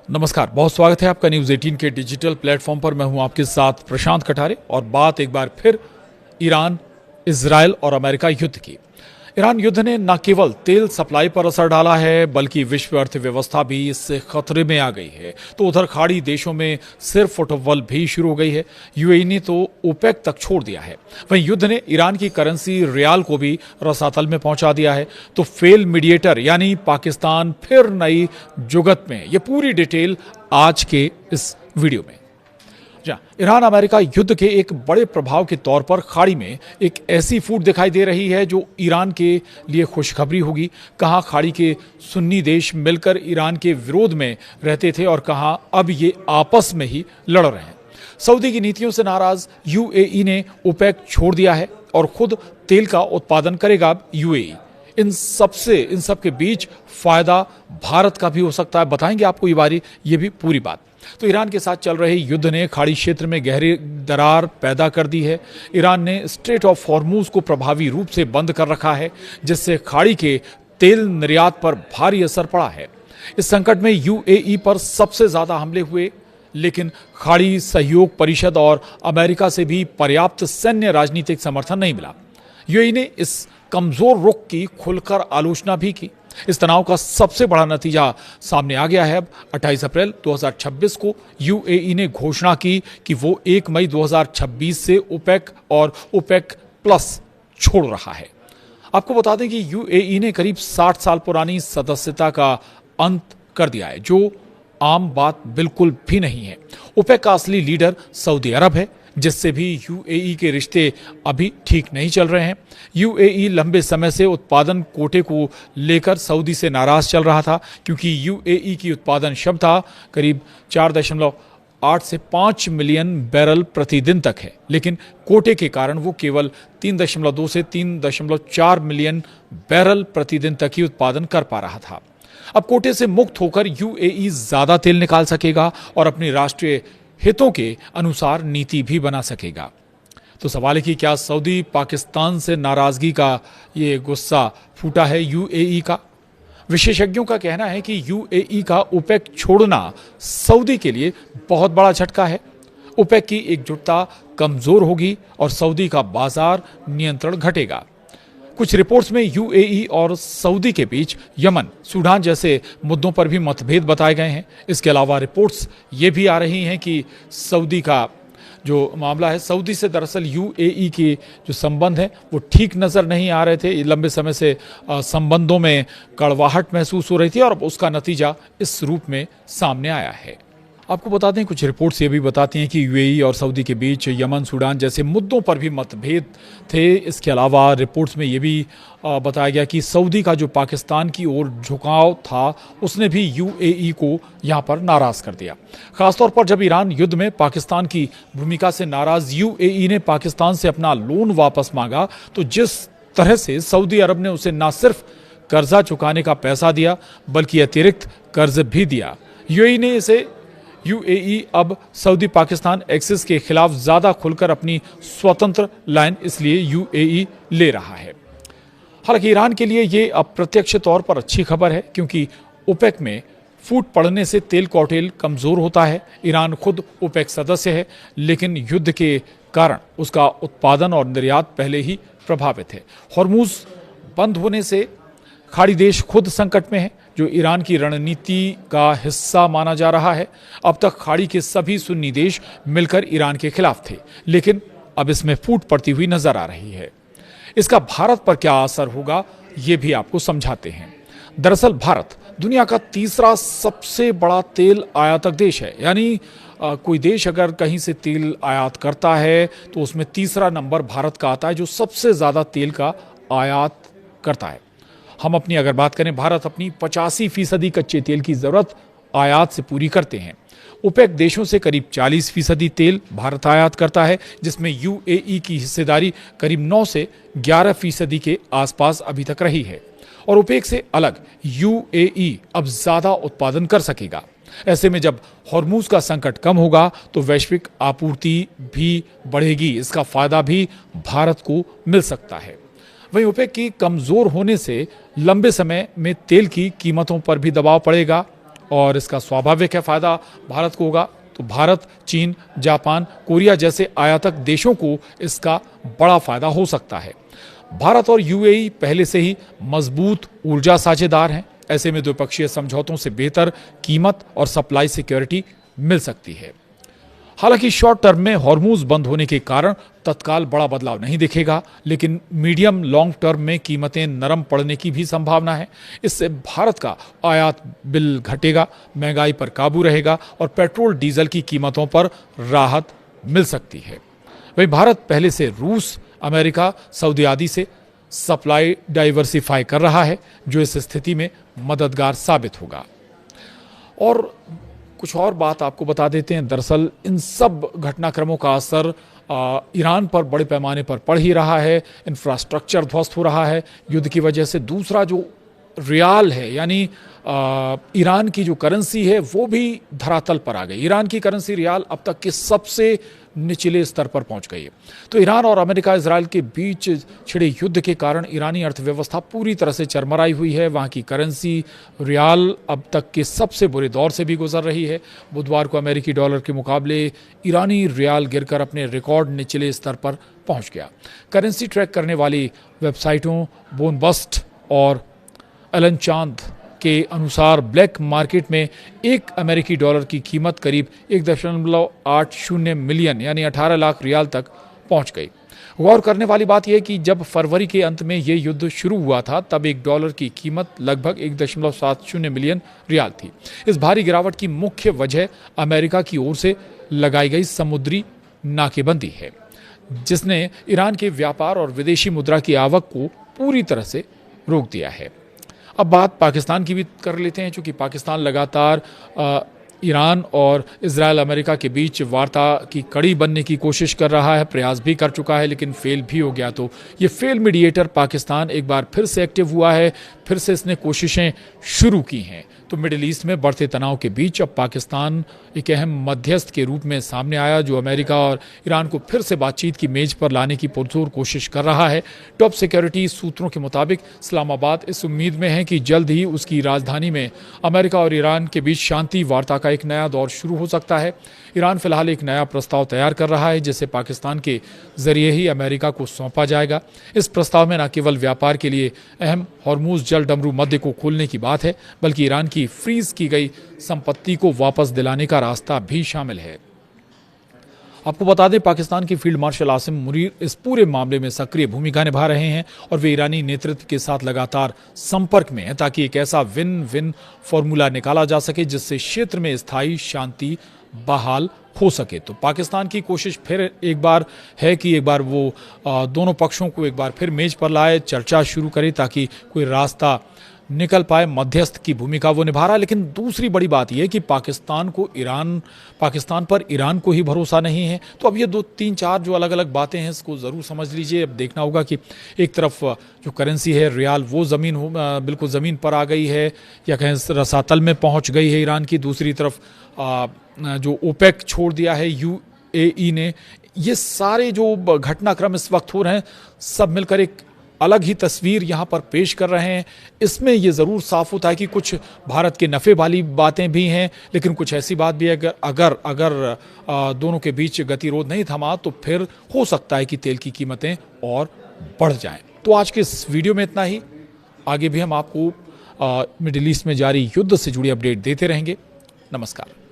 नमस्कार, बहुत स्वागत है आपका न्यूज़ 18 के डिजिटल प्लेटफॉर्म पर। मैं हूं आपके साथ प्रशांत कठारे और बात एक बार फिर ईरान, इजरायल और अमेरिका युद्ध की। ईरान युद्ध ने न केवल तेल सप्लाई पर असर डाला है बल्कि विश्व अर्थव्यवस्था भी इससे खतरे में आ गई है। तो उधर खाड़ी देशों में सिर्फ फुटबॉल भी शुरू हो गई है। यूएई ने तो ओपेक तक छोड़ दिया है। वहीं युद्ध ने ईरान की करेंसी रियाल को भी रसातल में पहुंचा दिया है। तो फेल मीडिएटर यानी पाकिस्तान फिर नई जुगत में, ये पूरी डिटेल आज के इस वीडियो में। ईरान अमेरिका युद्ध के एक बड़े प्रभाव के तौर पर खाड़ी में एक ऐसी फूट दिखाई दे रही है जो ईरान के लिए खुशखबरी होगी। कहां खाड़ी के सुन्नी देश मिलकर ईरान के विरोध में रहते थे और कहां अब ये आपस में ही लड़ रहे हैं। सऊदी की नीतियों से नाराज यूएई ने ओपेक छोड़ दिया है और खुद तेल का उत्पादन करेगा अब यूएई। इन सब के बीच फायदा भारत का भी हो सकता है, बताएंगे आपको ये भी पूरी बात। तो ईरान के साथ चल रहे युद्ध ने खाड़ी क्षेत्र में गहरी दरार पैदा कर दी है। ईरान ने स्ट्रेट ऑफ हॉर्मूज को प्रभावी रूप से बंद कर रखा है, जिससे खाड़ी के तेल निर्यात पर भारी असर पड़ा है। इस संकट में यूएई पर सबसे ज्यादा हमले हुए, लेकिन खाड़ी सहयोग परिषद और अमेरिका से भी पर्याप्त सैन्य राजनीतिक समर्थन नहीं मिला। यूएई ने इस कमजोर रुख की खुलकर आलोचना भी की। इस तनाव का सबसे बड़ा नतीजा सामने आ गया है। अब 28 अप्रैल 2026 को यूएई ने घोषणा की कि वो 1 मई 2026 से ओपेक और ओपेक प्लस छोड़ रहा है। आपको बता दें कि यूएई ने करीब 60 साल पुरानी सदस्यता का अंत कर दिया है, जो आम बात बिल्कुल भी नहीं है। ओपेक का असली लीडर सऊदी अरब है, जिससे भी यूएई के रिश्ते अभी ठीक नहीं चल रहे हैं। यूएई लंबे समय से उत्पादन कोटे को लेकर सऊदी से नाराज चल रहा था, क्योंकि यूएई की उत्पादन क्षमता करीब 4.8 से 5 मिलियन बैरल प्रतिदिन तक है, लेकिन कोटे के कारण वो केवल 3.2 से 3.4 मिलियन बैरल प्रतिदिन तक ही उत्पादन कर पा रहा था। अब कोटे से मुक्त होकर यूएई ज्यादा तेल निकाल सकेगा और अपनी राष्ट्रीय हितों के अनुसार नीति भी बना सकेगा। तो सवाल है कि क्या सऊदी पाकिस्तान से नाराजगी का ये गुस्सा फूटा है यूएई का? विशेषज्ञों का कहना है कि यूएई का ओपेक छोड़ना सऊदी के लिए बहुत बड़ा झटका है। ओपेक की एकजुटता कमजोर होगी और सऊदी का बाजार नियंत्रण घटेगा। कुछ रिपोर्ट्स में यूएई और सऊदी के बीच यमन, सूडान जैसे मुद्दों पर भी मतभेद बताए गए हैं। इसके अलावा रिपोर्ट्स ये भी आ रही हैं कि सऊदी का जो मामला है, सऊदी से दरअसल यूएई के जो संबंध हैं वो ठीक नज़र नहीं आ रहे थे। लंबे समय से संबंधों में कड़वाहट महसूस हो रही थी और उसका नतीजा इस रूप में सामने आया है। आपको बता दें, कुछ रिपोर्ट्स ये भी बताती हैं कि यूएई और सऊदी के बीच यमन, सूडान जैसे मुद्दों पर भी मतभेद थे। इसके अलावा रिपोर्ट्स में ये भी बताया गया कि सऊदी का जो पाकिस्तान की ओर झुकाव था, उसने भी यूएई को यहाँ पर नाराज़ कर दिया। खासतौर पर जब ईरान युद्ध में पाकिस्तान की भूमिका से नाराज़ यूएई ने पाकिस्तान से अपना लोन वापस मांगा, तो जिस तरह से सऊदी अरब ने उसे न सिर्फ कर्जा चुकाने का पैसा दिया बल्कि अतिरिक्त कर्ज भी दिया। यूएई अब सऊदी पाकिस्तान एक्सिस के खिलाफ ज्यादा खुलकर अपनी स्वतंत्र लाइन इसलिए यूएई ले रहा है। हालांकि ईरान के लिए ये अप्रत्यक्ष तौर पर अच्छी खबर है, क्योंकि ओपेक में फूट पड़ने से तेल कॉकटेल कमजोर होता है। ईरान खुद ओपेक सदस्य है, लेकिन युद्ध के कारण उसका उत्पादन और निर्यात पहले ही प्रभावित है। हॉर्मूज बंद होने से खाड़ी देश खुद संकट में है, जो ईरान की रणनीति का हिस्सा माना जा रहा है। अब तक खाड़ी के सभी सुन्नी देश मिलकर ईरान के खिलाफ थे, लेकिन अब इसमें फूट पड़ती हुई नजर आ रही है। इसका भारत पर क्या असर होगा, ये भी आपको समझाते हैं। दरअसल भारत दुनिया का तीसरा सबसे बड़ा तेल आयातक देश है। यानी कोई देश अगर कहीं से तेल आयात करता है तो उसमें तीसरा नंबर भारत का आता है, जो सबसे ज्यादा तेल का आयात करता है। हम अपनी अगर बात करें, भारत अपनी 85% कच्चे तेल की जरूरत आयात से पूरी करते हैं। ओपेक देशों से करीब 40% तेल भारत आयात करता है, जिसमें यूएई की हिस्सेदारी करीब 9 से 11% के आसपास अभी तक रही है। और ओपेक से अलग यूएई अब ज्यादा उत्पादन कर सकेगा। ऐसे में जब हॉर्मूज का संकट कम होगा तो वैश्विक आपूर्ति भी बढ़ेगी। इसका फायदा भी भारत को मिल सकता है। वहीं ओपेक की कमजोर होने से लंबे समय में तेल की कीमतों पर भी दबाव पड़ेगा और इसका स्वाभाविक है फायदा भारत को होगा। तो भारत, चीन, जापान, कोरिया जैसे आयातक देशों को इसका बड़ा फायदा हो सकता है। भारत और यूएई पहले से ही मजबूत ऊर्जा साझेदार हैं। ऐसे में द्विपक्षीय समझौतों से बेहतर कीमत और सप्लाई सिक्योरिटी मिल सकती है। हालांकि शॉर्ट टर्म में हॉर्मूज बंद होने के कारण तत्काल बड़ा बदलाव नहीं दिखेगा, लेकिन मीडियम लॉन्ग टर्म में कीमतें नरम पड़ने की भी संभावना है। इससे भारत का आयात बिल घटेगा, महंगाई पर काबू रहेगा और पेट्रोल डीजल की कीमतों पर राहत मिल सकती है। वहीं भारत पहले से रूस, अमेरिका, सऊदी आदि से सप्लाई डाइवर्सिफाई कर रहा है, जो इस स्थिति में मददगार साबित होगा। और कुछ और बात आपको बता देते हैं। दरअसल इन सब घटनाक्रमों का असर ईरान पर बड़े पैमाने पर पड़ ही रहा है। इंफ्रास्ट्रक्चर ध्वस्त हो रहा है युद्ध की वजह से। दूसरा जो रियाल है, यानी ईरान की जो करेंसी है, वो भी धरातल पर आ गई। ईरान की करेंसी रियाल अब तक के सबसे निचले स्तर पर पहुंच गई है। तो ईरान और अमेरिका इजराइल के बीच छिड़े युद्ध के कारण ईरानी अर्थव्यवस्था पूरी तरह से चरमराई हुई है। वहां की करेंसी रियाल अब तक के सबसे बुरे दौर से भी गुजर रही है। बुधवार को अमेरिकी डॉलर के मुकाबले ईरानी रियाल गिरकर अपने रिकॉर्ड निचले स्तर पर पहुंच गया। करेंसी ट्रैक करने वाली वेबसाइटों बोनबस्ट और एलन चांद के अनुसार ब्लैक मार्केट में एक अमेरिकी डॉलर की कीमत करीब 1.80 मिलियन यानी 18 लाख रियाल तक पहुंच गई। गौर करने वाली बात यह कि जब फरवरी के अंत में यह युद्ध शुरू हुआ था, तब एक डॉलर की कीमत लगभग 1.70 मिलियन रियाल थी। इस भारी गिरावट की मुख्य वजह अमेरिका की ओर से लगाई गई समुद्री नाकेबंदी है, जिसने ईरान के व्यापार और विदेशी मुद्रा की आवक को पूरी तरह से रोक दिया है। अब बात पाकिस्तान की भी कर लेते हैं, क्योंकि पाकिस्तान लगातार ईरान और इजराइल अमेरिका के बीच वार्ता की कड़ी बनने की कोशिश कर रहा है। प्रयास भी कर चुका है, लेकिन फेल भी हो गया। तो ये फेल मीडिएटर पाकिस्तान एक बार फिर से एक्टिव हुआ है, फिर से इसने कोशिशें शुरू की हैं। तो मिडिल ईस्ट में बढ़ते तनाव के बीच अब पाकिस्तान एक अहम मध्यस्थ के रूप में सामने आया, जो अमेरिका और ईरान को फिर से बातचीत की मेज पर लाने की पुरजोर कोशिश कर रहा है। टॉप सिक्योरिटी सूत्रों के मुताबिक इस्लामाबाद इस उम्मीद में है कि जल्द ही उसकी राजधानी में अमेरिका और ईरान के बीच शांति वार्ता का एक नया दौर शुरू हो सकता है। ईरान फिलहाल एक नया प्रस्ताव तैयार कर रहा है, जिसे पाकिस्तान के जरिए ही अमेरिका को सौंपा जाएगा। इस प्रस्ताव में न केवल व्यापार के लिए अहम हॉर्मूज जल डमरू मध्य को खोलने की बात है, बल्कि ईरान की फ्रीज की गई संपत्ति को वापस दिलाने का रास्ता भी शामिल है। आपको बता दें, पाकिस्तान के फील्ड मार्शल आसिम मुनीर इस पूरे मामले में सक्रिय भूमिका निभा रहे हैं और वे ईरानी नेतृत्व के साथ लगातार संपर्क में हैं, ताकि एक ऐसा विन विन फॉर्मूला निकाला जा सके जिससे क्षेत्र में स्थायी शांति बहाल हो सके। तो पाकिस्तान की कोशिश फिर एक बार है कि एक बार वो दोनों पक्षों को एक बार फिर मेज पर लाए, चर्चा शुरू करे, ताकि कोई रास्ता निकल पाए। मध्यस्थ की भूमिका वो निभा रहा है। लेकिन दूसरी बड़ी बात यह कि पाकिस्तान पर ईरान को ही भरोसा नहीं है। तो अब ये 2-3-4 जो अलग अलग बातें हैं, इसको ज़रूर समझ लीजिए। अब देखना होगा कि एक तरफ जो करेंसी है रियाल, वो बिल्कुल ज़मीन पर आ गई है या कहें रसातल में पहुंच गई है ईरान की। दूसरी तरफ जो ओपेक छोड़ दिया है यूएई ने। ये सारे जो घटनाक्रम इस वक्त हो रहे हैं, सब मिलकर एक अलग ही तस्वीर यहाँ पर पेश कर रहे हैं। इसमें ये ज़रूर साफ होता है कि कुछ भारत के नफ़े वाली बातें भी हैं, लेकिन कुछ ऐसी बात भी है अगर दोनों के बीच गतिरोध नहीं थमा, तो फिर हो सकता है कि तेल की कीमतें और बढ़ जाएं। तो आज के इस वीडियो में इतना ही। आगे भी हम आपको मिडिल ईस्ट में जारी युद्ध से जुड़ी अपडेट देते रहेंगे। नमस्कार।